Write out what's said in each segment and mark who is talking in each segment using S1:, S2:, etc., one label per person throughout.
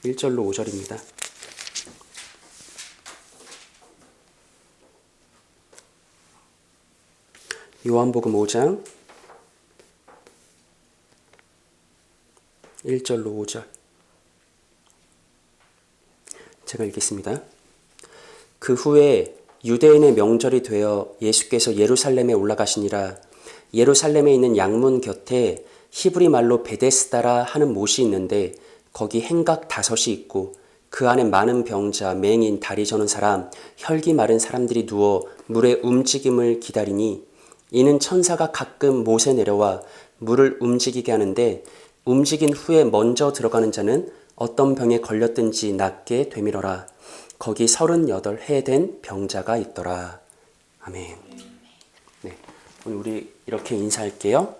S1: 1절로 5절입니다. 요한복음 5장 1절로 5절. 제가 읽겠습니다. 그 후에 유대인의 명절이 되어 예수께서 예루살렘에 올라가시니라. 예루살렘에 있는 양문 곁에 히브리 말로 베데스다라 하는 못이 있는데 거기 행각 5이 있고 그 안에 많은 병자, 맹인, 다리 저는 사람, 혈기 마른 사람들이 누워 물의 움직임을 기다리니 이는 천사가 가끔 못에 내려와 물을 움직이게 하는데 움직인 후에 먼저 들어가는 자는 어떤 병에 걸렸든지 낫게 되밀어라. 거기 38해 된 병자가 있더라. 아멘. 네, 오늘 우리 이렇게 인사할게요.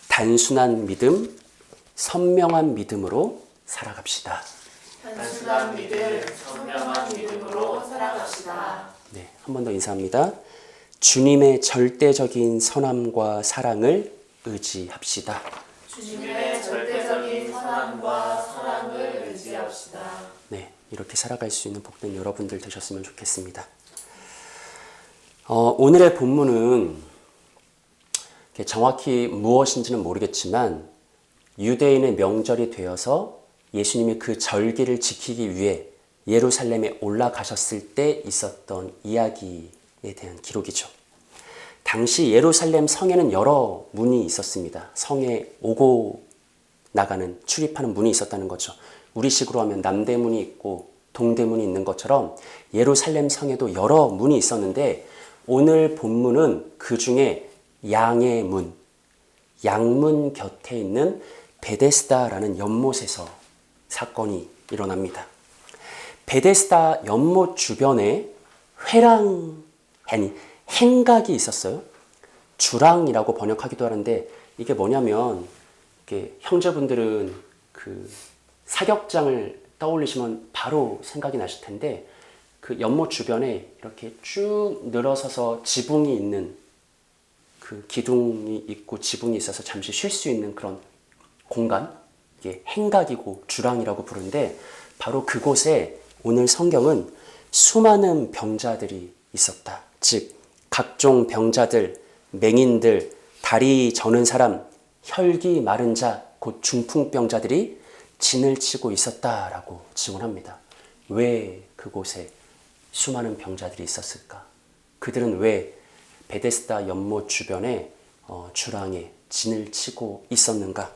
S1: 단순한 믿음, 선명한 믿음으로 살아갑시다.
S2: 단순한 믿음, 선명한 믿음으로 살아갑시다.
S1: 네, 한 번 더 인사합니다. 주님의 절대적인 선함과 사랑을 의지합시다.
S2: 주님의 절대적인 선함과 사랑을 의지합시다.
S1: 네, 이렇게 살아갈 수 있는 복된 여러분들 되셨으면 좋겠습니다. 오늘의 본문은 정확히 무엇인지는 모르겠지만 유대인의 명절이 되어서 예수님이 그 절기를 지키기 위해 예루살렘에 올라가셨을 때 있었던 이야기에 대한 기록이죠. 당시 예루살렘 성에는 여러 문이 있었습니다. 성에 오고 나가는 출입하는 문이 있었다는 거죠. 우리식으로 하면 남대문이 있고 동대문이 있는 것처럼 예루살렘 성에도 여러 문이 있었는데 오늘 본문은 그 중에 양의 문, 양문 곁에 있는 베데스다라는 연못에서 사건이 일어납니다. 베데스다 연못 주변에 행각이 있었어요. 주랑이라고 번역하기도 하는데 이게 뭐냐면 이게 형제분들은 그 사격장을 떠올리시면 바로 생각이 나실 텐데 그 연못 주변에 이렇게 쭉 늘어서서 지붕이 있는 그 기둥이 있고 지붕이 있어서 잠시 쉴 수 있는 그런 공간, 이게 행각이고 주랑이라고 부르는데 바로 그곳에 오늘 성경은 수많은 병자들이 있었다. 즉 각종 병자들, 맹인들, 다리 저는 사람, 혈기 마른 자, 곧 중풍병자들이 진을 치고 있었다라고 증언합니다. 왜 그곳에 수많은 병자들이 있었을까? 그들은 왜 베데스다 연못 주변에 주랑에 진을 치고 있었는가?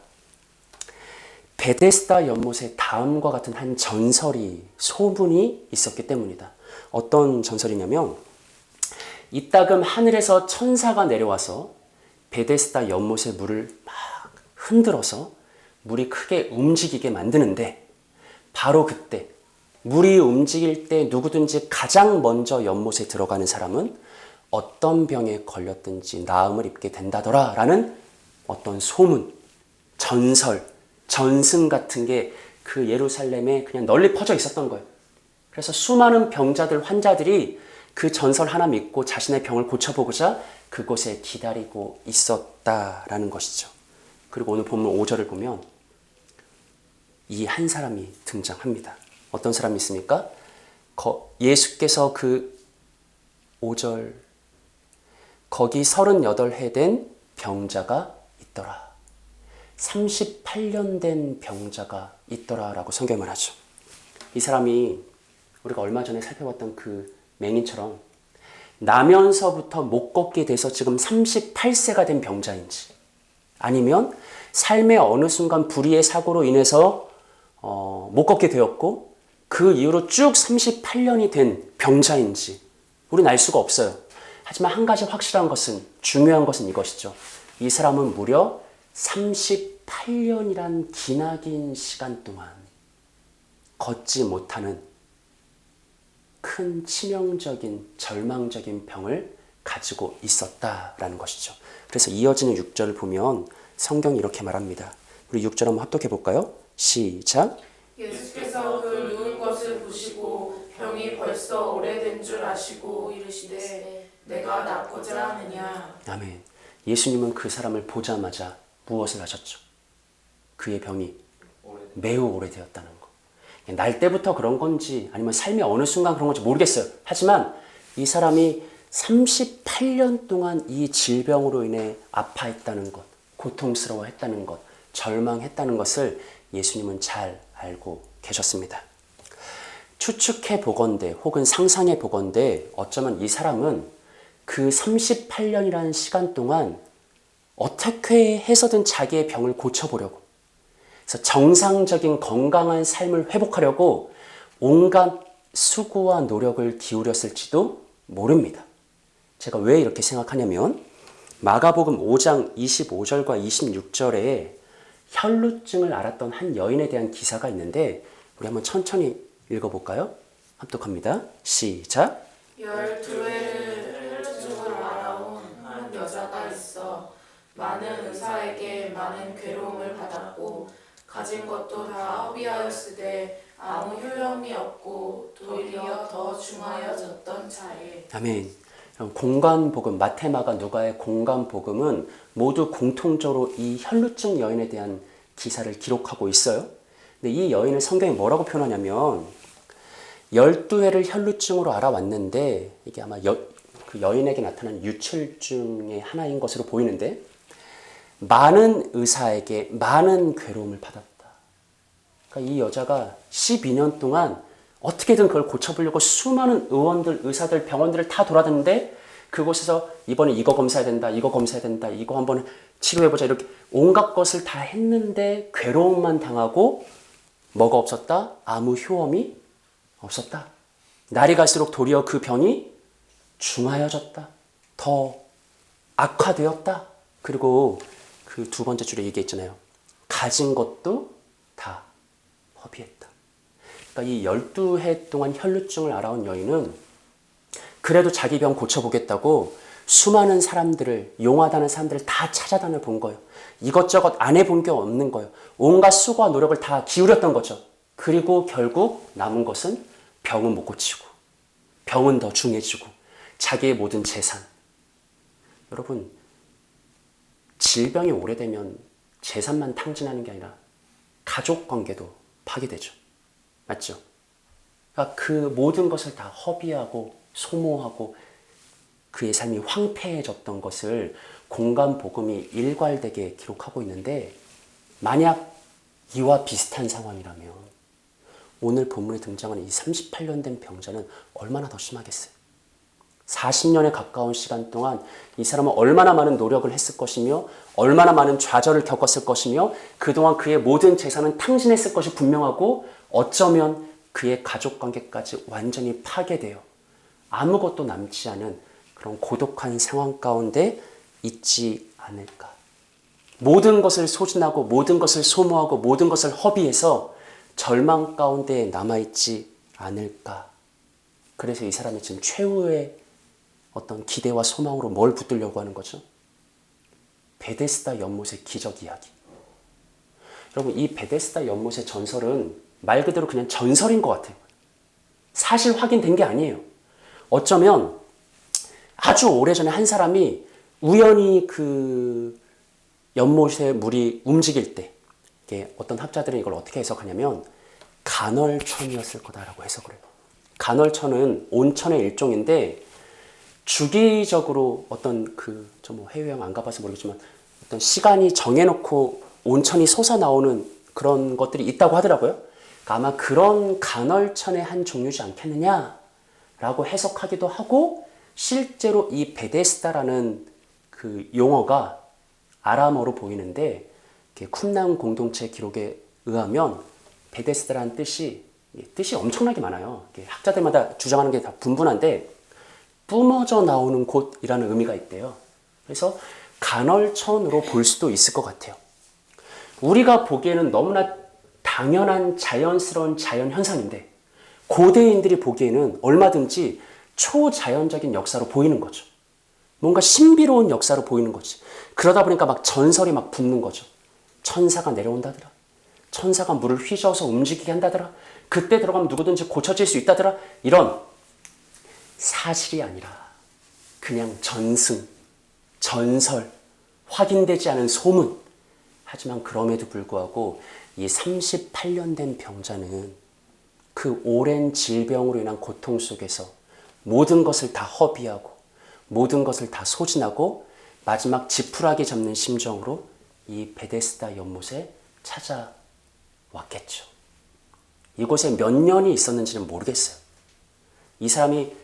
S1: 베데스다 연못에 다음과 같은 한 전설이, 소문이 있었기 때문이다. 어떤 전설이냐면 이따금 하늘에서 천사가 내려와서 베데스다 연못의 물을 막 흔들어서 물이 크게 움직이게 만드는데 바로 그때 물이 움직일 때 누구든지 가장 먼저 연못에 들어가는 사람은 어떤 병에 걸렸든지 나음을 입게 된다더라 라는 어떤 소문, 전설, 전승 같은 게 그 예루살렘에 그냥 널리 퍼져 있었던 거예요. 그래서 수많은 병자들, 환자들이 그 전설 하나 믿고 자신의 병을 고쳐보고자 그곳에 기다리고 있었다라는 것이죠. 그리고 오늘 본문 5절을 보면 이 한 사람이 등장합니다. 어떤 사람이 있습니까? 예수께서 그 5절 거기 38해 된 병자가 있더라. 38년 된 병자가 있더라라고 성경이 말하죠. 이 사람이 우리가 얼마 전에 살펴봤던 그 맹인처럼 나면서부터 못 걷게 돼서 지금 38세가 된 병자인지 아니면 삶의 어느 순간 불의의 사고로 인해서 못 걷게 되었고 그 이후로 쭉 38년이 된 병자인지 우리는 알 수가 없어요. 하지만 한 가지 확실한 것은, 중요한 것은 이것이죠. 이 사람은 무려 38년이란 기나긴 시간 동안 걷지 못하는 큰 치명적인 절망적인 병을 가지고 있었다라는 것이죠. 그래서 이어지는 6절을 보면 성경이 이렇게 말합니다. 우리 6절 한번 합독해 볼까요? 시작.
S2: 예수께서 그 누운 것을 보시고 병이 벌써 오래된 줄 아시고 이르시되 내가 낫고자 하느냐.
S1: 아멘. 예수님은 그 사람을 보자마자 무엇을 하셨죠? 그의 병이 매우 오래되었다는 것. 날 때부터 그런 건지 아니면 삶의 어느 순간 그런 건지 모르겠어요. 하지만 이 사람이 38년 동안 이 질병으로 인해 아파했다는 것, 고통스러워했다는 것, 절망했다는 것을 예수님은 잘 알고 계셨습니다. 추측해 보건대 혹은 상상해 보건대 어쩌면 이 사람은 그 38년이라는 시간 동안 어떻게 해서든 자기의 병을 고쳐보려고, 그래서 정상적인 건강한 삶을 회복하려고 온갖 수고와 노력을 기울였을지도 모릅니다. 제가 왜 이렇게 생각하냐면 마가복음 5장 25절과 26절에 혈루증을 앓았던 한 여인에 대한 기사가 있는데 우리 한번 천천히 읽어볼까요? 합독합니다. 시작.
S2: 12회를 혈루증을 알아온 한 여자가 있어 많은 의사에게 많은 괴로움을 받았고 가진 것도 다 허비하였으되 아무 효험이 없고 도리어 더 중하여졌던 자에.
S1: 아멘. 공관복음, 마태, 마가, 누가의 공관복음은 모두 공통적으로 이 혈루증 여인에 대한 기사를 기록하고 있어요. 근데 이 여인을 성경이 뭐라고 표현하냐면 12회를 혈루증으로 알아왔는데 이게 아마 그 여인에게 나타난 유출증의 하나인 것으로 보이는데 많은 의사에게 많은 괴로움을 받았다. 그러니까 이 여자가 12년 동안 어떻게든 그걸 고쳐보려고 수많은 의원들, 의사들, 병원들을 다 돌아다녔는데 그곳에서 이번에 이거 검사해야 된다, 이거 검사해야 된다, 이거 한번 치료해보자 이렇게 온갖 것을 다 했는데 괴로움만 당하고 뭐가 없었다? 아무 효험이 없었다. 날이 갈수록 도리어 그 병이 중하여졌다. 더 악화되었다. 그리고 그 두 번째 줄에 얘기했잖아요. 가진 것도 다 허비했다. 그러니까 이 12해 동안 혈루증을 알아온 여인은 그래도 자기 병 고쳐보겠다고 수많은 사람들을, 용하다는 사람들을 다 찾아다녀 본 거예요. 이것저것 안 해본 게 없는 거예요. 온갖 수고와 노력을 다 기울였던 거죠. 그리고 결국 남은 것은 병은 못 고치고 병은 더 중해지고 자기의 모든 재산. 여러분, 질병이 오래되면 재산만 탕진하는 게 아니라 가족 관계도 파괴되죠. 맞죠? 그러니까 그 모든 것을 다 허비하고 소모하고 그의 삶이 황폐해졌던 것을 공관복음이 일괄되게 기록하고 있는데 만약 이와 비슷한 상황이라면 오늘 본문에 등장하는 이 38년 된 병자는 얼마나 더 심하겠어요? 40년에 가까운 시간 동안 이 사람은 얼마나 많은 노력을 했을 것이며 얼마나 많은 좌절을 겪었을 것이며 그동안 그의 모든 재산은 탕진했을 것이 분명하고 어쩌면 그의 가족관계까지 완전히 파괴되어 아무것도 남지 않은 그런 고독한 상황 가운데 있지 않을까. 모든 것을 소진하고 모든 것을 소모하고 모든 것을 허비해서 절망 가운데 남아있지 않을까. 그래서 이 사람이 지금 최후의 어떤 기대와 소망으로 뭘 붙들려고 하는 거죠? 베데스다 연못의 기적 이야기. 여러분, 이 베데스다 연못의 전설은 말 그대로 그냥 전설인 것 같아요. 사실 확인된 게 아니에요. 어쩌면 아주 오래전에 한 사람이 우연히 그 연못의 물이 움직일 때 이게 어떤 학자들은 이걸 어떻게 해석하냐면 간헐천이었을 거다라고 해석을 해요. 간헐천은 온천의 일종인데 주기적으로 어떤 저 뭐 해외여행 안 가봐서 모르겠지만 어떤 시간이 정해놓고 온천이 솟아나오는 그런 것들이 있다고 하더라고요. 그러니까 아마 그런 간헐천의 한 종류지 않겠느냐라고 해석하기도 하고 실제로 이 베데스다라는 그 용어가 아람어로 보이는데 쿰나운 공동체 기록에 의하면 베데스다라는 뜻이 엄청나게 많아요. 학자들마다 주장하는 게 다 분분한데 뿜어져 나오는 곳이라는 의미가 있대요. 그래서 간헐천으로 볼 수도 있을 것 같아요. 우리가 보기에는 너무나 당연한 자연스러운 자연현상인데 고대인들이 보기에는 얼마든지 초자연적인 역사로 보이는 거죠. 뭔가 신비로운 역사로 보이는 거지. 그러다 보니까 막 전설이 막 붙는 거죠. 천사가 내려온다더라. 천사가 물을 휘저어서 움직이게 한다더라. 그때 들어가면 누구든지 고쳐질 수 있다더라. 이런 사실이 아니라 그냥 전승, 전설, 확인되지 않은 소문. 하지만 그럼에도 불구하고 이 38년 된 병자는 그 오랜 질병으로 인한 고통 속에서 모든 것을 다 허비하고 모든 것을 다 소진하고 마지막 지푸라기 잡는 심정으로 이 베데스다 연못에 찾아왔겠죠. 이곳에 몇 년이 있었는지는 모르겠어요. 이 사람이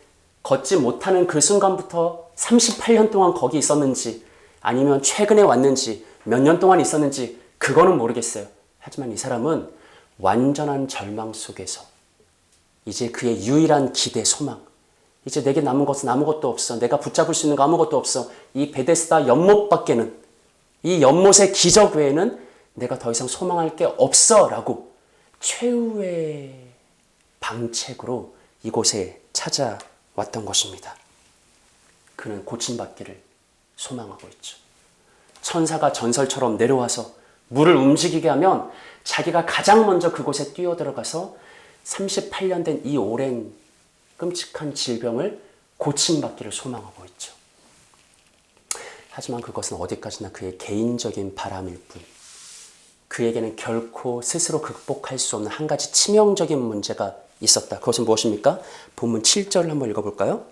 S1: 걷지 못하는 그 순간부터 38년 동안 거기 있었는지 아니면 최근에 왔는지 몇 년 동안 있었는지 그거는 모르겠어요. 하지만 이 사람은 완전한 절망 속에서 이제 그의 유일한 기대, 소망, 이제 내게 남은 것은 아무것도 없어. 내가 붙잡을 수 있는 거 아무것도 없어. 이 베데스다 연못밖에는, 이 연못의 기적 외에는 내가 더 이상 소망할 게 없어 라고 최후의 방책으로 이곳에 찾아왔던 것입니다. 그는 고침받기를 소망하고 있죠. 천사가 전설처럼 내려와서 물을 움직이게 하면 자기가 가장 먼저 그곳에 뛰어들어가서 38년 된 이 오랜 끔찍한 질병을 고침받기를 소망하고 있죠. 하지만 그것은 어디까지나 그의 개인적인 바람일 뿐, 그에게는 결코 스스로 극복할 수 없는 한 가지 치명적인 문제가 있었다. 그것은 무엇입니까? 본문 7절을 한번 읽어볼까요?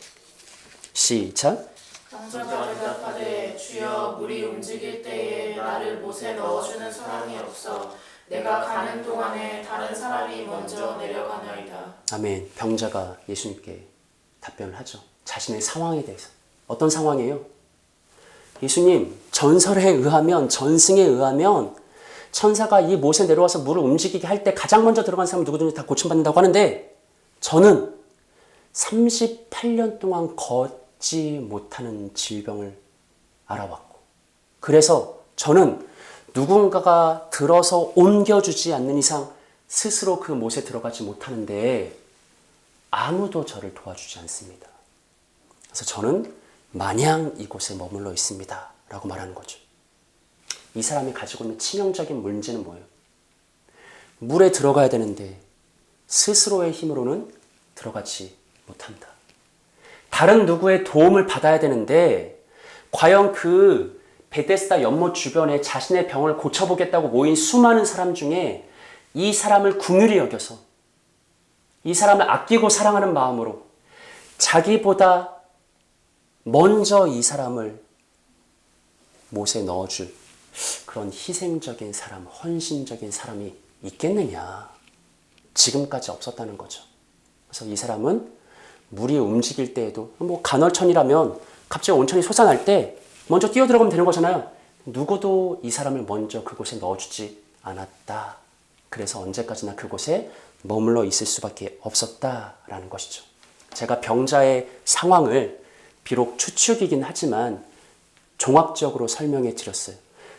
S1: 시작.
S2: 병자가 대답하되 주여 물이 움직일 때에 나를 못에 넣어주는 사람이 없어 내가 가는 동안에 다른 사람이 먼저 내려가나이다.
S1: 아멘. 병자가 예수님께 답변을 하죠. 자신의 상황에 대해서. 어떤 상황이에요? 예수님, 전설에 의하면, 전승에 의하면 천사가 이 못에 내려와서 물을 움직이게 할 때 가장 먼저 들어간 사람이 누구든지 다 고침받는다고 하는데 저는 38년 동안 걷지 못하는 질병을 알아왔고 그래서 저는 누군가가 들어서 옮겨주지 않는 이상 스스로 그 못에 들어가지 못하는데 아무도 저를 도와주지 않습니다. 그래서 저는 마냥 이곳에 머물러 있습니다. 라고 말하는 거죠. 이 사람이 가지고 있는 치명적인 문제는 뭐예요? 물에 들어가야 되는데 스스로의 힘으로는 들어가지 못한다. 다른 누구의 도움을 받아야 되는데 과연 그 베데스다 연못 주변에 자신의 병을 고쳐보겠다고 모인 수많은 사람 중에 이 사람을 긍휼히 여겨서 이 사람을 아끼고 사랑하는 마음으로 자기보다 먼저 이 사람을 못에 넣어줄 그런 희생적인 사람, 헌신적인 사람이 있겠느냐. 지금까지 없었다는 거죠. 그래서 이 사람은 물이 움직일 때에도 뭐 간헐천이라면 갑자기 온천이 솟아날 때 먼저 뛰어들어가면 되는 거잖아요. 누구도 이 사람을 먼저 그곳에 넣어주지 않았다. 그래서 언제까지나 그곳에 머물러 있을 수밖에 없었다라는 것이죠. 제가 병자의 상황을 비록 추측이긴 하지만 종합적으로 설명해 드렸어요.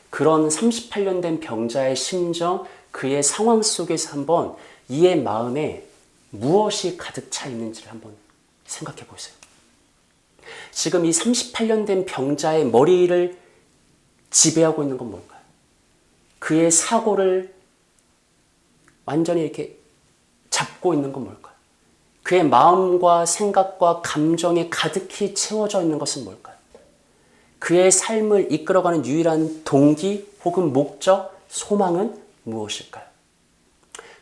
S1: 그런 38년 된 병자의 심정, 그의 상황 속에서 한번 이의 마음에 무엇이 가득 차 있는지를 한번 생각해 보세요. 지금 이 38년 된 병자의 머리를 지배하고 있는 건 뭘까요? 그의 사고를 완전히 이렇게 잡고 있는 건 뭘까요? 그의 마음과 생각과 감정에 가득히 채워져 있는 것은 뭘까요? 그의 삶을 이끌어가는 유일한 동기 혹은 목적, 소망은 무엇일까요?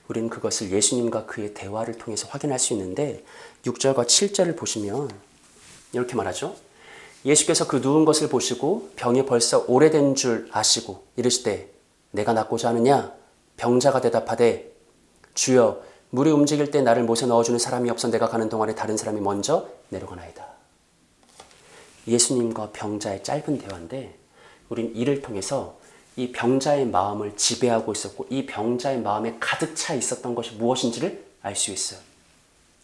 S1: 우리는 그것을 예수님과 그의 대화를 통해서 확인할 수 있는데 6절과 7절을 보시면 이렇게 말하죠. 예수께서 그 누운 것을 보시고 병이 벌써 오래된 줄 아시고 이르시되 내가 낫고자 하느냐? 병자가 대답하되 주여 물이 움직일 때 나를 못에 넣어주는 사람이 없어 내가 가는 동안에 다른 사람이 먼저 내려가나이다. 예수님과 병자의 짧은 대화인데 우린 이를 통해서 이 병자의 마음을 지배하고 있었고 이 병자의 마음에 가득 차 있었던 것이 무엇인지를 알 수 있어요.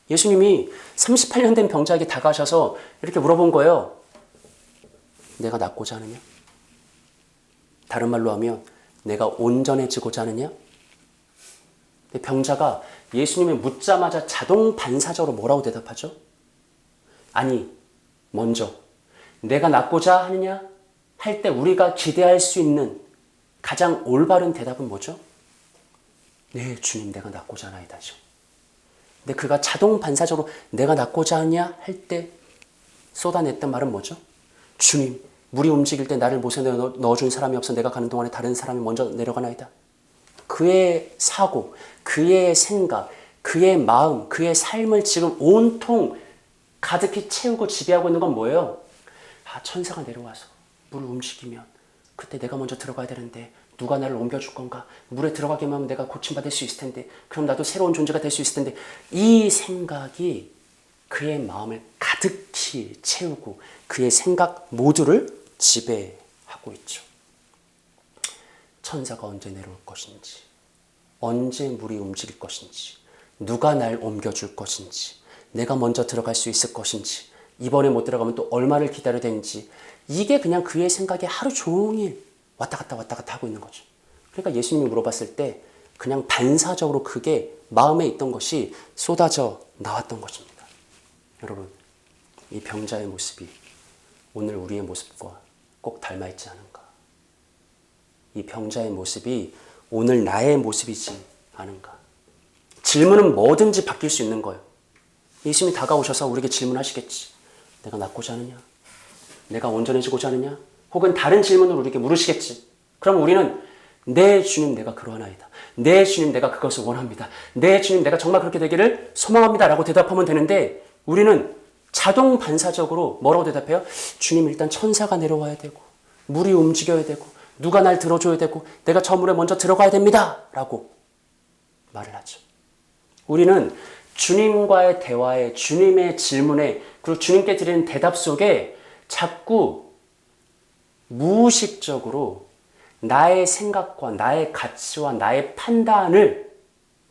S1: 예수님이 38년 된 병자에게 다가가셔서 이렇게 물어본 거예요. 내가 낫고자 하느냐? 다른 말로 하면 내가 온전해지고자 하느냐? 병자가 예수님이 묻자마자 자동 반사적으로 뭐라고 대답하죠? 아니, 먼저 내가 낫고자 하느냐? 할 때 우리가 기대할 수 있는 가장 올바른 대답은 뭐죠? 네, 주님, 내가 낫고자 하나이다죠. 근데 그가 자동 반사적으로 내가 낫고자 하냐? 할 때 쏟아냈던 말은 뭐죠? 주님, 물이 움직일 때 나를 못에 넣어준 사람이 없어 내가 가는 동안에 다른 사람이 먼저 내려가나이다. 그의 사고, 그의 생각, 그의 마음, 그의 삶을 지금 온통 가득히 채우고 지배하고 있는 건 뭐예요? 천사가 내려와서 물을 움직이면 그때 내가 먼저 들어가야 되는데 누가 나를 옮겨줄 건가? 물에 들어가기만 하면 내가 고침받을 수 있을 텐데 그럼 나도 새로운 존재가 될 수 있을 텐데 이 생각이 그의 마음을 가득히 채우고 그의 생각 모두를 지배하고 있죠. 천사가 언제 내려올 것인지, 언제 물이 움직일 것인지, 누가 날 옮겨줄 것인지, 내가 먼저 들어갈 수 있을 것인지, 이번에 못 들어가면 또 얼마를 기다려야 되는지, 이게 그냥 그의 생각에 하루 종일 왔다 갔다 하고 있는 거죠. 그러니까 예수님이 물어봤을 때 그냥 반사적으로 그게 마음에 있던 것이 쏟아져 나왔던 것입니다. 여러분, 이 병자의 모습이 오늘 우리의 모습과 꼭 닮아있지 않은가? 이 병자의 모습이 오늘 나의 모습이지 않은가? 질문은 뭐든지 바뀔 수 있는 거예요. 예수님이 다가오셔서 우리에게 질문하시겠지. 내가 낫고자 하느냐? 내가 온전해지고자 하느냐? 혹은 다른 질문을 우리에게 물으시겠지. 그럼 우리는 네 주님 내가 그러하나이다. 네 주님 내가 그것을 원합니다. 네 주님 내가 정말 그렇게 되기를 소망합니다. 라고 대답하면 되는데 우리는 자동 반사적으로 뭐라고 대답해요? 주님 일단 천사가 내려와야 되고 물이 움직여야 되고 누가 날 들어줘야 되고 내가 저 물에 먼저 들어가야 됩니다. 라고 말을 하죠. 우리는 주님과의 대화에 주님의 질문에 그리고 주님께 드리는 대답 속에 자꾸 무의식적으로 나의 생각과 나의 가치와 나의 판단을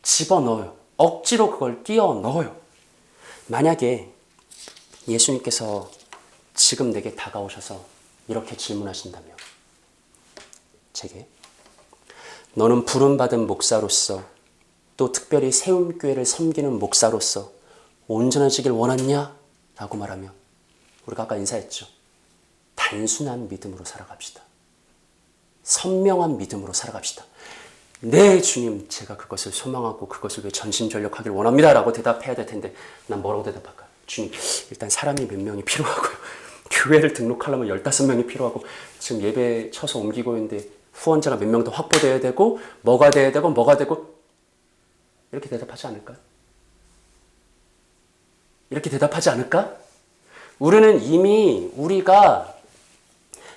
S1: 집어넣어요. 억지로 그걸 끼워 넣어요. 만약에 예수님께서 지금 내게 다가오셔서 이렇게 질문하신다면 제게 너는 부름받은 목사로서 또 특별히 세움교회를 섬기는 목사로서 온전해지길 원하냐? 라고 말하면 우리가 아까 인사했죠. 단순한 믿음으로 살아갑시다. 선명한 믿음으로 살아갑시다. 네 주님 제가 그것을 소망하고 그것을 위해 전심전력하길 원합니다. 라고 대답해야 될 텐데 난 뭐라고 대답할까요? 주님 일단 사람이 몇 명이 필요하고요. 교회를 등록하려면 15명이 필요하고 지금 예배 쳐서 옮기고 있는데 후원자가 몇 명 더 확보돼야 되고 뭐가 돼야 되고 뭐가 되고 이렇게 대답하지 않을까요? 이렇게 대답하지 않을까? 우리는 이미 우리가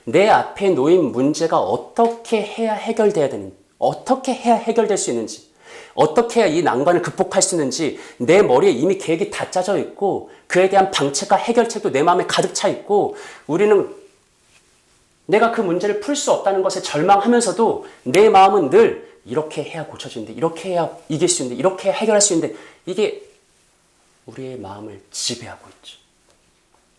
S1: 내 앞에 놓인 문제가 어떻게 해야 해결돼야 되는지, 어떻게 해야 해결될 수 있는지, 어떻게 해야 이 난관을 극복할 수 있는지 내 머리에 이미 계획이 다 짜져 있고 그에 대한 방책과 해결책도 내 마음에 가득 차 있고 우리는 내가 그 문제를 풀 수 없다는 것에 절망하면서도 내 마음은 늘 이렇게 해야 고쳐지는데 이렇게 해야 이길 수 있는데 이렇게 해야 해결할 수 있는데 이게 우리의 마음을 지배하고 있죠.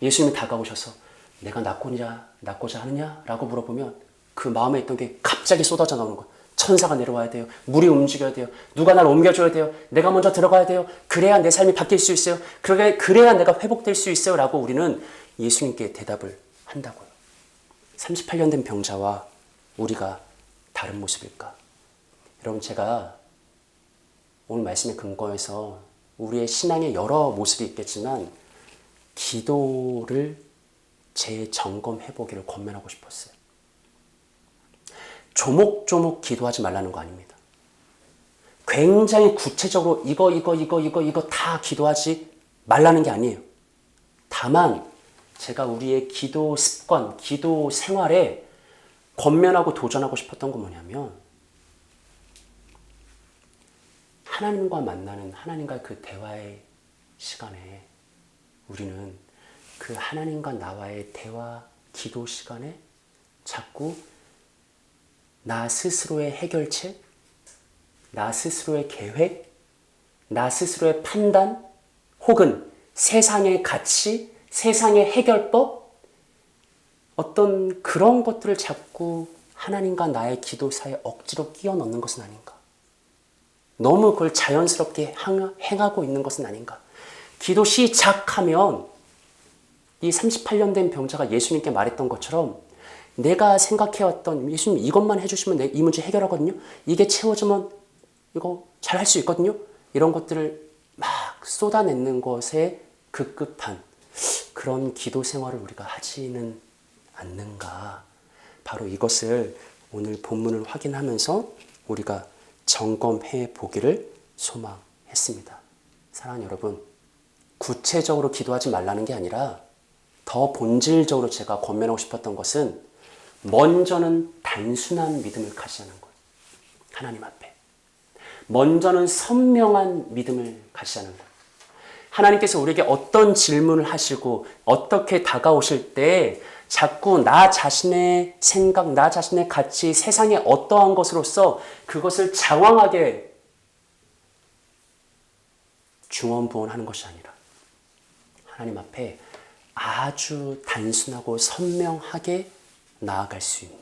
S1: 예수님이 다가오셔서 내가 낫고자 하느냐? 라고 물어보면 그 마음에 있던 게 갑자기 쏟아져 나오는 거예요. 천사가 내려와야 돼요. 물이 움직여야 돼요. 누가 날 옮겨줘야 돼요. 내가 먼저 들어가야 돼요. 그래야 내 삶이 바뀔 수 있어요. 그래야 내가 회복될 수 있어요. 라고 우리는 예수님께 대답을 한다고요. 38년 된 병자와 우리가 다른 모습일까? 여러분 제가 오늘 말씀에 근거해서 우리의 신앙의 여러 모습이 있겠지만 기도를 재점검해 보기를 권면하고 싶었어요. 조목조목 기도하지 말라는 거 아닙니다. 굉장히 구체적으로 이거 다 기도하지 말라는 게 아니에요. 다만 제가 우리의 기도 습관, 기도 생활에 권면하고 도전하고 싶었던 건 뭐냐면 하나님과 만나는 하나님과 그 대화의 시간에 우리는 그 하나님과 나와의 대화, 기도 시간에 자꾸 나 스스로의 해결책, 나 스스로의 계획, 나 스스로의 판단, 혹은 세상의 가치, 세상의 해결법, 어떤 그런 것들을 자꾸 하나님과 나의 기도 사이에 억지로 끼워 넣는 것은 아닌가? 너무 그걸 자연스럽게 행하고 있는 것은 아닌가? 기도 시작하면 이 38년 된 병자가 예수님께 말했던 것처럼 내가 생각해왔던 예수님 이것만 해주시면 이 문제 해결하거든요. 이게 채워지면 이거 잘할 수 있거든요. 이런 것들을 막 쏟아내는 것에 급급한 그런 기도 생활을 우리가 하지는 않는가. 바로 이것을 오늘 본문을 확인하면서 우리가 점검해 보기를 소망했습니다. 사랑하는 여러분, 구체적으로 기도하지 말라는 게 아니라 더 본질적으로 제가 권면하고 싶었던 것은 먼저는 단순한 믿음을 가지자는 것. 하나님 앞에. 먼저는 선명한 믿음을 가지자는 것. 하나님께서 우리에게 어떤 질문을 하시고 어떻게 다가오실 때 자꾸 나 자신의 생각, 나 자신의 가치, 세상에 어떠한 것으로서 그것을 장황하게 중언부언하는 것이 아니라 하나님 앞에 아주 단순하고 선명하게 나아갈 수 있는,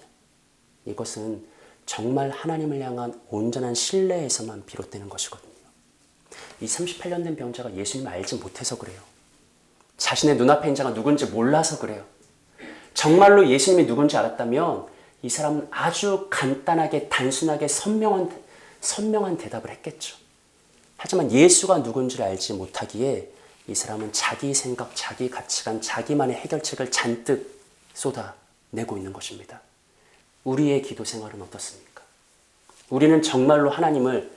S1: 이것은 정말 하나님을 향한 온전한 신뢰에서만 비롯되는 것이거든요. 이 38년 된 병자가 예수님을 알지 못해서 그래요. 자신의 눈앞에 있는 자가 누군지 몰라서 그래요. 정말로 예수님이 누군지 알았다면 이 사람은 아주 간단하게 단순하게 선명한 대답을 했겠죠. 하지만 예수가 누군지를 알지 못하기에 이 사람은 자기 생각, 자기 가치관, 자기만의 해결책을 잔뜩 쏟아내고 있는 것입니다. 우리의 기도 생활은 어떻습니까? 우리는 정말로 하나님을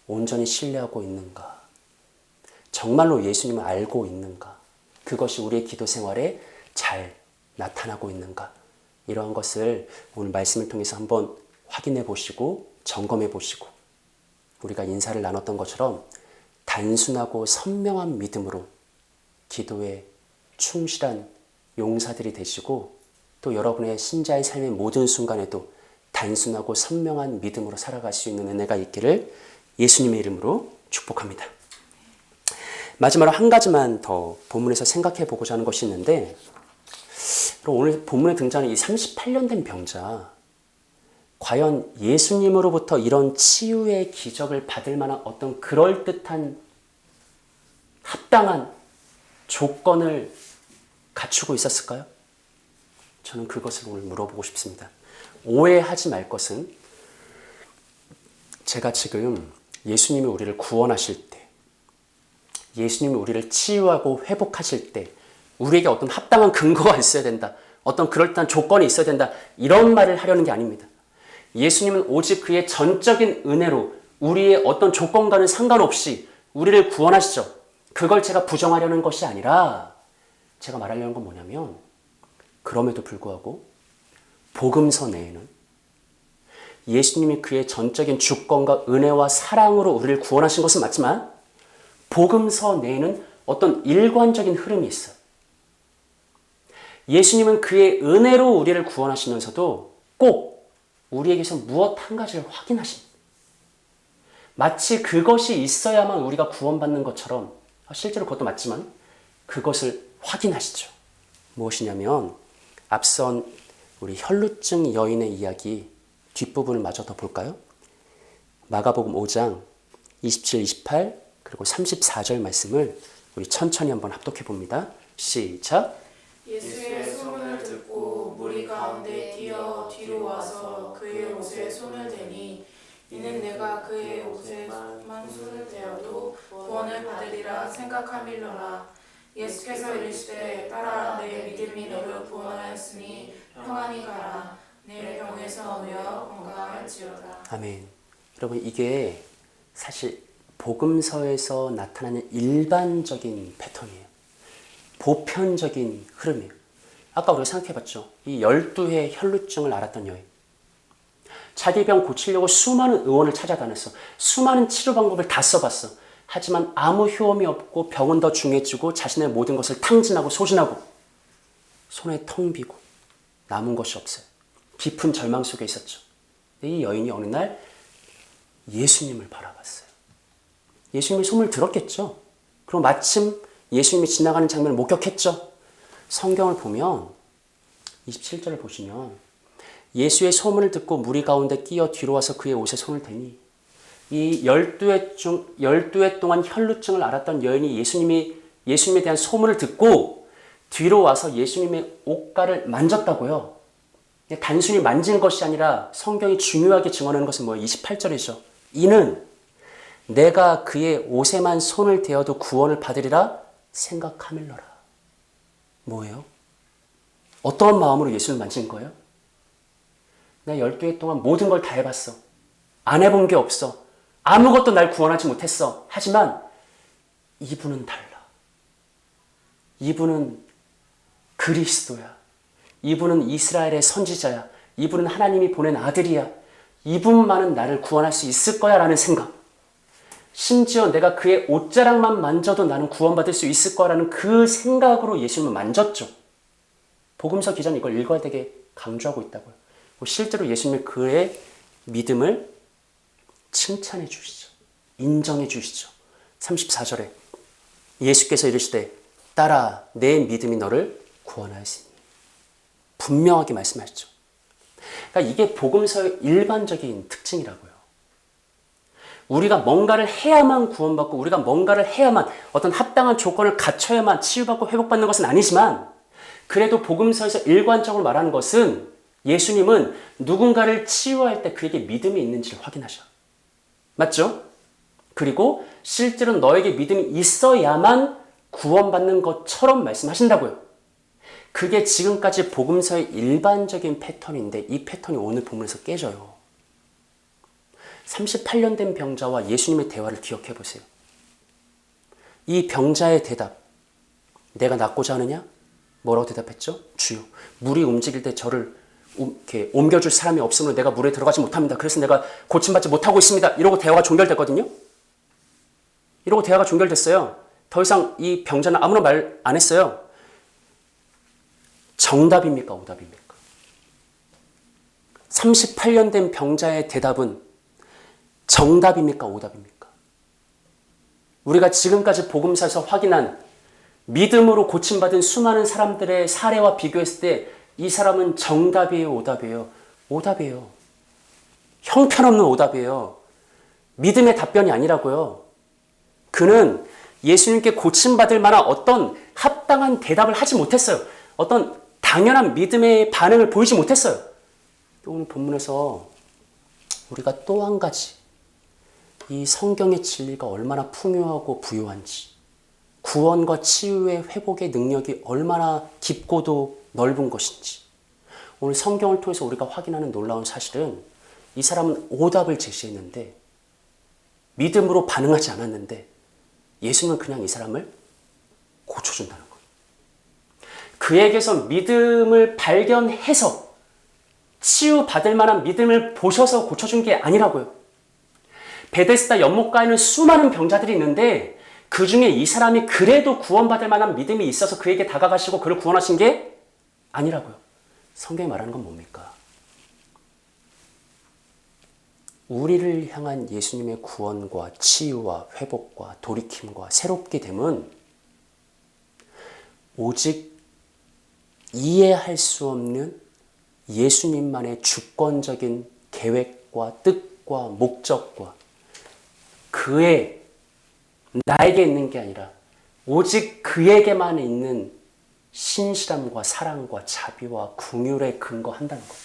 S1: 온전히 신뢰하고 있는가? 정말로 예수님을 알고 있는가? 그것이 우리의 기도 생활에 잘 나타나고 있는가? 이러한 것을 오늘 말씀을 통해서 한번 확인해 보시고 점검해 보시고 우리가 인사를 나눴던 것처럼 단순하고 선명한 믿음으로 기도에 충실한 용사들이 되시고 또 여러분의 신자의 삶의 모든 순간에도 단순하고 선명한 믿음으로 살아갈 수 있는 은혜가 있기를 예수님의 이름으로 축복합니다. 마지막으로 한 가지만 더 본문에서 생각해 보고자 하는 것이 있는데, 오늘 본문에 등장하는 이 38년 된 병자, 과연 예수님으로부터 이런 치유의 기적을 받을 만한 어떤 그럴듯한 합당한 조건을 갖추고 있었을까요? 저는 그것을 오늘 물어보고 싶습니다. 오해하지 말 것은, 제가 지금 예수님이 우리를 구원하실 때, 예수님이 우리를 치유하고 회복하실 때 우리에게 어떤 합당한 근거가 있어야 된다, 어떤 그럴듯한 조건이 있어야 된다, 이런 말을 하려는 게 아닙니다. 예수님은 오직 그의 전적인 은혜로 우리의 어떤 조건과는 상관없이 우리를 구원하시죠. 그걸 제가 부정하려는 것이 아니라 제가 말하려는 건 뭐냐면, 그럼에도 불구하고 복음서 내에는 예수님이 그의 전적인 주권과 은혜와 사랑으로 우리를 구원하신 것은 맞지만 복음서 내에는 어떤 일관적인 흐름이 있어요. 예수님은 그의 은혜로 우리를 구원하시면서도 꼭 우리에게서 무엇 한 가지를 확인하십니다. 마치 그것이 있어야만 우리가 구원받는 것처럼, 실제로 그것도 맞지만 그것을 확인하시죠. 무엇이냐면 앞선 우리 혈루증 여인의 이야기 뒷부분을 마저 더 볼까요? 마가복음 5장 27, 28 그리고 34절 말씀을 우리 천천히 한번 합독해 봅니다. 시작.
S2: 예수의 소문을 듣고 무리 가운데 뛰어 뒤로 와서 그의 옷에 손을 대니 이는 내가 그의 옷에만 손을 대어도 구원을 받으리라 생각함일러라. 예수께서 이르시되 따라 내 믿음이 너를 구원하였으니 평안히 가라. 내 병에서 놓여 건강할지어다.
S1: 아멘. 여러분, 이게 사실 복음서에서 나타나는 일반적인 패턴이에요. 보편적인 흐름이에요. 아까 우리가 생각해봤죠. 이 12회 혈루증을 앓았던 여인. 자기 병 고치려고 수많은 의원을 찾아다녔어. 수많은 치료 방법을 다 써봤어. 하지만 아무 효험이 없고 병은 더 중해지고 자신의 모든 것을 탕진하고 소진하고 손에 텅 비고 남은 것이 없어요. 깊은 절망 속에 있었죠. 이 여인이 어느 날 예수님을 바라봤어요. 예수님의 소문을 들었겠죠. 그리고 마침 예수님이 지나가는 장면을 목격했죠. 성경을 보면 27절을 보시면 예수의 소문을 듣고 무리 가운데 끼어 뒤로 와서 그의 옷에 손을 대니, 이 12회 동안 혈루증을 앓았던 여인이 예수님에 대한 소문을 듣고 뒤로 와서 예수님의 옷가를 만졌다고요. 단순히 만진 것이 아니라 성경이 중요하게 증언하는 것은 뭐예요? 28절이죠. 이는 내가 그의 옷에만 손을 대어도 구원을 받으리라 생각함일러라. 뭐예요? 어떠한 마음으로 예수를 만진 거예요? 내가 12회 동안 모든 걸 다 해봤어. 안 해본 게 없어. 아무것도 날 구원하지 못했어. 하지만 이분은 달라. 이분은 그리스도야. 이분은 이스라엘의 선지자야. 이분은 하나님이 보낸 아들이야. 이분만은 나를 구원할 수 있을 거야 라는 생각. 심지어 내가 그의 옷자락만 만져도 나는 구원받을 수 있을 거라는 그 생각으로 예수님을 만졌죠. 복음서 기자는 이걸 읽어야 되게 강조하고 있다고요. 실제로 예수님은 그의 믿음을 칭찬해 주시죠. 인정해 주시죠. 34절에 예수께서 이르시되 딸아 내 믿음이 너를 구원하였으니. 분명하게 말씀하셨죠. 그러니까 이게 복음서의 일반적인 특징이라고요. 우리가 뭔가를 해야만 구원받고 우리가 뭔가를 해야만 어떤 합당한 조건을 갖춰야만 치유받고 회복받는 것은 아니지만 그래도 복음서에서 일관적으로 말하는 것은 예수님은 누군가를 치유할 때 그에게 믿음이 있는지를 확인하셔. 맞죠? 그리고 실제로 너에게 믿음이 있어야만 구원받는 것처럼 말씀하신다고요. 그게 지금까지 복음서의 일반적인 패턴인데 이 패턴이 오늘 본문에서 깨져요. 38년 된 병자와 예수님의 대화를 기억해 보세요. 이 병자의 대답, 내가 낫고자 하느냐? 뭐라고 대답했죠? 주여, 물이 움직일 때 저를 이렇게 옮겨줄 사람이 없으므로 내가 물에 들어가지 못합니다. 그래서 내가 고침받지 못하고 있습니다. 이러고 대화가 종결됐거든요. 이러고 대화가 종결됐어요. 더 이상 이 병자는 아무런 말 안 했어요. 정답입니까? 오답입니까? 38년 된 병자의 대답은 정답입니까? 오답입니까? 우리가 지금까지 복음서에서 확인한 믿음으로 고침받은 수많은 사람들의 사례와 비교했을 때 이 사람은 정답이에요? 오답이에요? 오답이에요. 형편없는 오답이에요. 믿음의 답변이 아니라고요. 그는 예수님께 고침받을 만한 어떤 합당한 대답을 하지 못했어요. 어떤 당연한 믿음의 반응을 보이지 못했어요. 오늘 본문에서 우리가 또 한 가지 이 성경의 진리가 얼마나 풍요하고 부유한지, 구원과 치유의 회복의 능력이 얼마나 깊고도 넓은 것인지, 오늘 성경을 통해서 우리가 확인하는 놀라운 사실은 이 사람은 오답을 제시했는데 믿음으로 반응하지 않았는데 예수님은 그냥 이 사람을 고쳐준다는 거예요. 그에게서 믿음을 발견해서 치유받을 만한 믿음을 보셔서 고쳐준 게 아니라고요. 베데스다 연못가에는 수많은 병자들이 있는데 그 중에 이 사람이 그래도 구원받을 만한 믿음이 있어서 그에게 다가가시고 그를 구원하신 게 아니라고요. 성경이 말하는 건 뭡니까? 우리를 향한 예수님의 구원과 치유와 회복과 돌이킴과 새롭게 됨은 오직 이해할 수 없는 예수님만의 주권적인 계획과 뜻과 목적과 그의 나에게 있는 게 아니라 오직 그에게만 있는 신실함과 사랑과 자비와 긍휼에 근거한다는 거예요.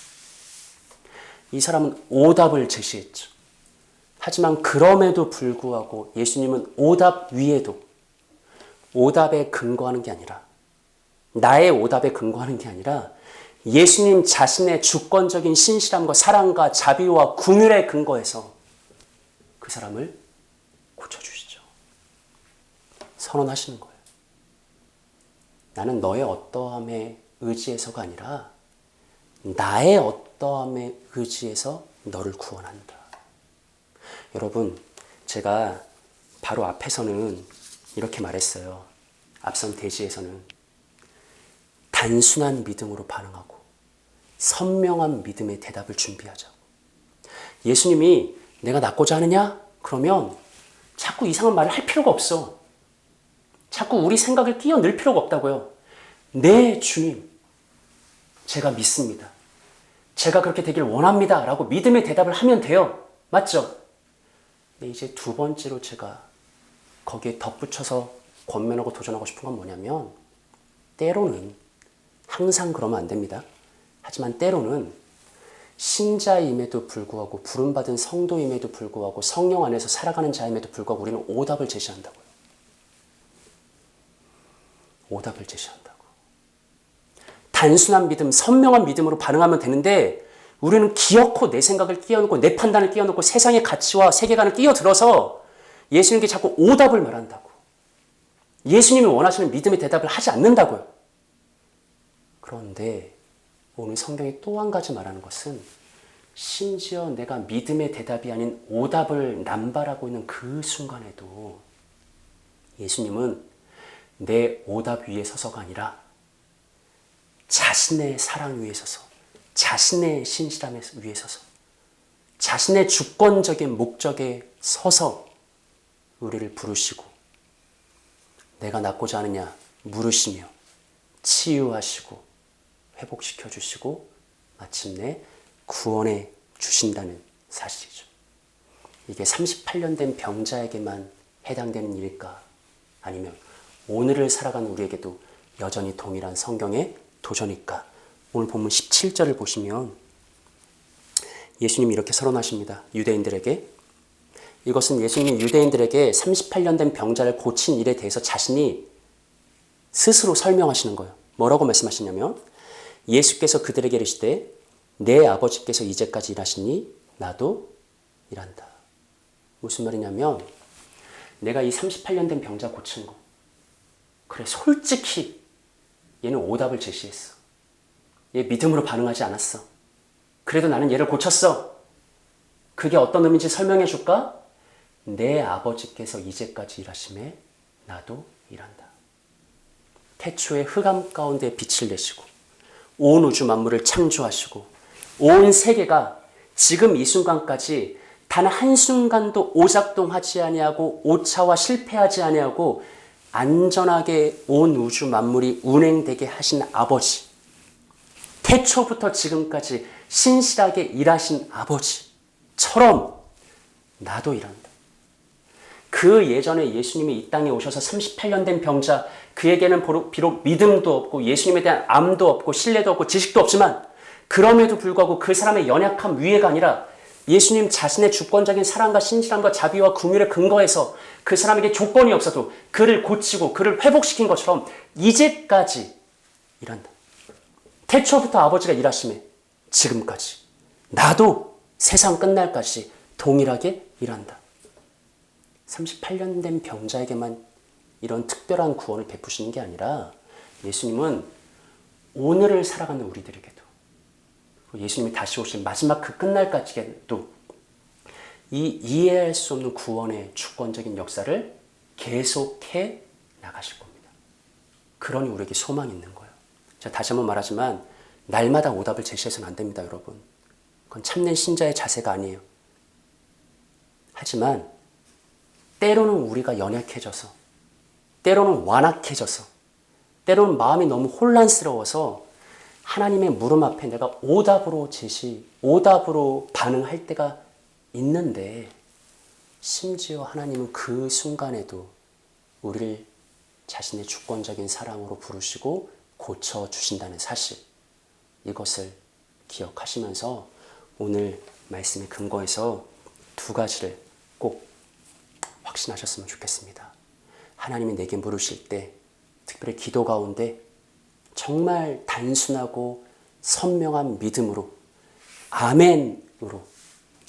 S1: 이 사람은 오답을 제시했죠. 하지만 그럼에도 불구하고 예수님은 오답 위에도 오답에 근거하는 게 아니라 나의 오답에 근거하는 게 아니라 예수님 자신의 주권적인 신실함과 사랑과 자비와 긍휼에 근거해서 그 사람을 고쳐주시죠. 선언하시는 거예요. 나는 너의 어떠함에 의지해서가 아니라 나의 어떠함에 의지해서 너를 구원한다. 여러분, 제가 바로 앞에서는 이렇게 말했어요. 앞선 대지에서는 단순한 믿음으로 반응하고 선명한 믿음의 대답을 준비하자고. 예수님이 내가 낫고자 하느냐? 그러면 자꾸 이상한 말을 할 필요가 없어. 자꾸 우리 생각을 끼어넣을 필요가 없다고요. 네, 주님. 제가 믿습니다. 제가 그렇게 되길 원합니다. 라고 믿음의 대답을 하면 돼요. 맞죠? 근데 이제 두 번째로 제가 거기에 덧붙여서 권면하고 도전하고 싶은 건 뭐냐면 때로는 항상 그러면 안 됩니다. 하지만 때로는 신자임에도 불구하고 부름받은 성도임에도 불구하고 성령 안에서 살아가는 자임에도 불구하고 우리는 오답을 제시한다고요. 오답을 제시한다고. 단순한 믿음, 선명한 믿음으로 반응하면 되는데 우리는 기어코 내 생각을 끼워넣고 내 판단을 끼워넣고 세상의 가치와 세계관을 끼어들어서 예수님께 자꾸 오답을 말한다고. 예수님이 원하시는 믿음의 대답을 하지 않는다고요. 그런데 오늘 성경이 또 한 가지 말하는 것은 심지어 내가 믿음의 대답이 아닌 오답을 남발하고 있는 그 순간에도 예수님은 내 오답 위에 서서가 아니라 자신의 사랑 위에 서서, 자신의 신실함 위에 서서, 자신의 주권적인 목적에 서서 우리를 부르시고 내가 낫고자 하느냐 물으시며 치유하시고 회복시켜 주시고 마침내 구원해 주신다는 사실이죠. 이게 38년 된 병자에게만 해당되는 일일까? 아니면 오늘을 살아가는 우리에게도 여전히 동일한 성경의 도전일까? 오늘 본문 17절을 보시면 예수님이 이렇게 선언하십니다. 유대인들에게. 이것은 예수님이 유대인들에게 38년 된 병자를 고친 일에 대해서 자신이 스스로 설명하시는 거예요. 뭐라고 말씀하시냐면 예수께서 그들에게 이르시되 내 아버지께서 이제까지 일하시니 나도 일한다. 무슨 말이냐면 내가 이 38년 된 병자 고친 거 그래 솔직히 얘는 오답을 제시했어. 얘 믿음으로 반응하지 않았어. 그래도 나는 얘를 고쳤어. 그게 어떤 의미인지 설명해 줄까? 내 아버지께서 이제까지 일하심에 나도 일한다. 태초에 흑암 가운데 빛을 내시고 온 우주 만물을 창조하시고 온 세계가 지금 이 순간까지 단 한순간도 오작동하지 아니하고 오차와 실패하지 아니하고 안전하게 온 우주 만물이 운행되게 하신 아버지, 태초부터 지금까지 신실하게 일하신 아버지처럼 나도 일한다. 그 예전에 예수님이 이 땅에 오셔서 38년 된 병자, 그에게는 비록 믿음도 없고 예수님에 대한 암도 없고 신뢰도 없고 지식도 없지만 그럼에도 불구하고 그 사람의 연약함 위에가 아니라 예수님 자신의 주권적인 사랑과 신실함과 자비와 긍휼에 근거해서 그 사람에게 조건이 없어도 그를 고치고 그를 회복시킨 것처럼 이제까지 일한다. 태초부터 아버지가 일하심에 지금까지 나도 세상 끝날까지 동일하게 일한다. 38년 된 병자에게만 이런 특별한 구원을 베푸시는 게 아니라 예수님은 오늘을 살아가는 우리들에게도 예수님이 다시 오실 마지막 그 끝날까지도 이 이해할 수 없는 구원의 주권적인 역사를 계속해 나가실 겁니다. 그러니 우리에게 소망이 있는 거예요. 제가 다시 한번 말하지만 날마다 오답을 제시해서는 안 됩니다, 여러분. 그건 참된 신자의 자세가 아니에요. 하지만 때로는 우리가 연약해져서, 때로는 완악해져서, 때로는 마음이 너무 혼란스러워서 하나님의 물음 앞에 내가 오답으로 반응할 때가 있는데 심지어 하나님은 그 순간에도 우리를 자신의 주권적인 사랑으로 부르시고 고쳐주신다는 사실, 이것을 기억하시면서 오늘 말씀의 근거에서 두 가지를 꼭 확신하셨으면 좋겠습니다. 하나님이 내게 물으실 때 특별히 기도 가운데 정말 단순하고 선명한 믿음으로 아멘으로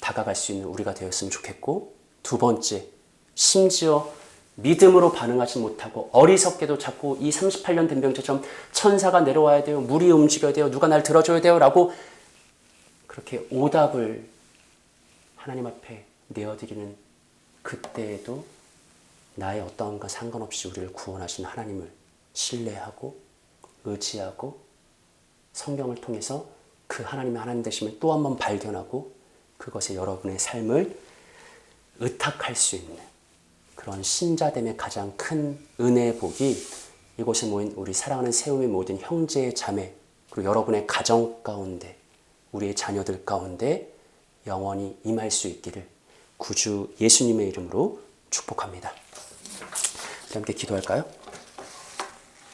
S1: 다가갈 수 있는 우리가 되었으면 좋겠고, 두 번째, 심지어 믿음으로 반응하지 못하고 어리석게도 자꾸 이 38년 된 병자처럼 천사가 내려와야 돼요, 물이 움직여야 돼요, 누가 날 들어줘야 돼요 라고 그렇게 오답을 하나님 앞에 내어드리는 그때에도 나의 어떠함과 상관없이 우리를 구원하신 하나님을 신뢰하고 의지하고 성경을 통해서 그 하나님의 하나님 되심을 또 한 번 발견하고 그것에 여러분의 삶을 의탁할 수 있는 그런 신자됨의 가장 큰 은혜의 복이 이곳에 모인 우리 사랑하는 세움의 모든 형제 자매 그리고 여러분의 가정 가운데 우리의 자녀들 가운데 영원히 임할 수 있기를 구주 예수님의 이름으로 축복합니다. 함께 기도할까요?